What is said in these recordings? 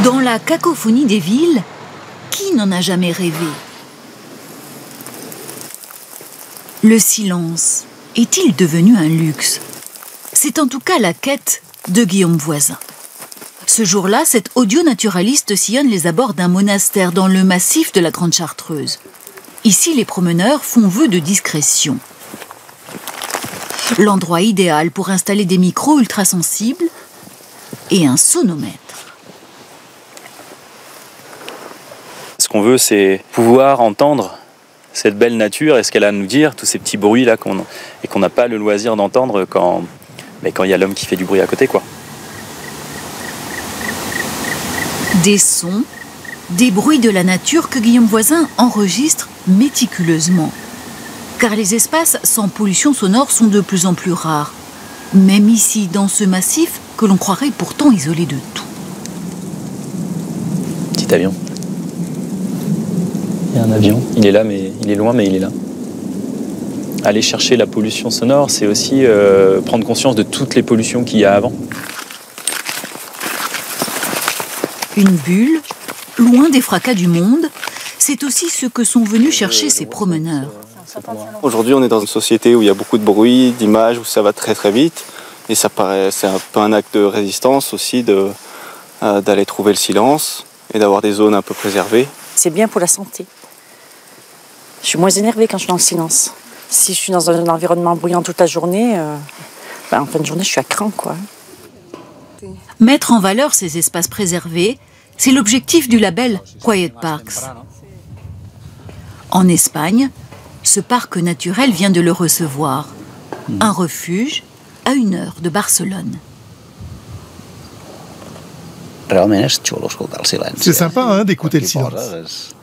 Dans la cacophonie des villes, qui n'en a jamais rêvé? Le silence est-il devenu un luxe? C'est en tout cas la quête de Guillaume Voisin. Ce jour-là, cet audio-naturaliste sillonne les abords d'un monastère dans le massif de la Grande Chartreuse. Ici, les promeneurs font vœu de discrétion. L'endroit idéal pour installer des micros ultrasensibles et un sonomètre. Ce qu'on veut, c'est pouvoir entendre cette belle nature et ce qu'elle a à nous dire, tous ces petits bruits là qu'on n'a pas le loisir d'entendre quand il y a l'homme qui fait du bruit à côté, quoi. Des sons, des bruits de la nature que Guillaume Voisin enregistre méticuleusement. Car les espaces sans pollution sonore sont de plus en plus rares. Même ici, dans ce massif, que l'on croirait pourtant isolé de tout. Petit avion. Il y a un avion. Il est là, mais il est loin, mais il est là. Aller chercher la pollution sonore, c'est aussi prendre conscience de toutes les pollutions qu'il y a avant. Une bulle, loin des fracas du monde, c'est aussi ce que sont venus chercher ces promeneurs. Aujourd'hui, on est dans une société où il y a beaucoup de bruit, d'images, où ça va très très vite. Et ça paraît, c'est un peu un acte de résistance aussi d'aller trouver le silence et d'avoir des zones un peu préservées. C'est bien pour la santé. Je suis moins énervée quand je suis dans le silence. Si je suis dans un environnement bruyant toute la journée, en fin de journée, je suis à cran, quoi. Mettre en valeur ces espaces préservés, c'est l'objectif du label Quiet Parks. En Espagne, ce parc naturel vient de le recevoir. Un refuge à 1 heure de Barcelone. C'est sympa hein, d'écouter le silence.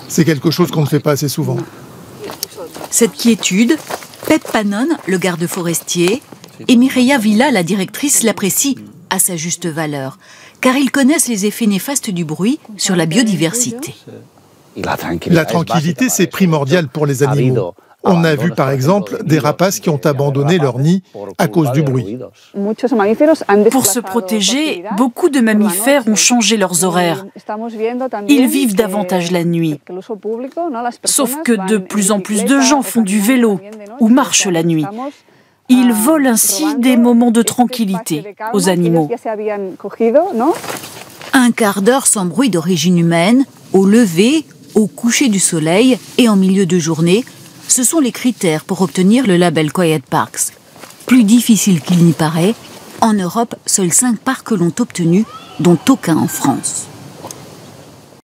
C'est quelque chose qu'on ne fait pas assez souvent. Cette quiétude, Pep Panon, le garde forestier, et Mireia Villa, la directrice, l'apprécient à sa juste valeur, car ils connaissent les effets néfastes du bruit sur la biodiversité. La tranquillité, c'est primordial pour les animaux. On a vu par exemple des rapaces qui ont abandonné leur nid à cause du bruit. Pour se protéger, beaucoup de mammifères ont changé leurs horaires. Ils vivent davantage la nuit. Sauf que de plus en plus de gens font du vélo ou marchent la nuit. Ils volent ainsi des moments de tranquillité aux animaux. Un quart d'heure sans bruit d'origine humaine, au lever, au coucher du soleil et en milieu de journée, ce sont les critères pour obtenir le label Quiet Parks. Plus difficile qu'il n'y paraît, en Europe, seuls 5 parcs l'ont obtenu, dont aucun en France.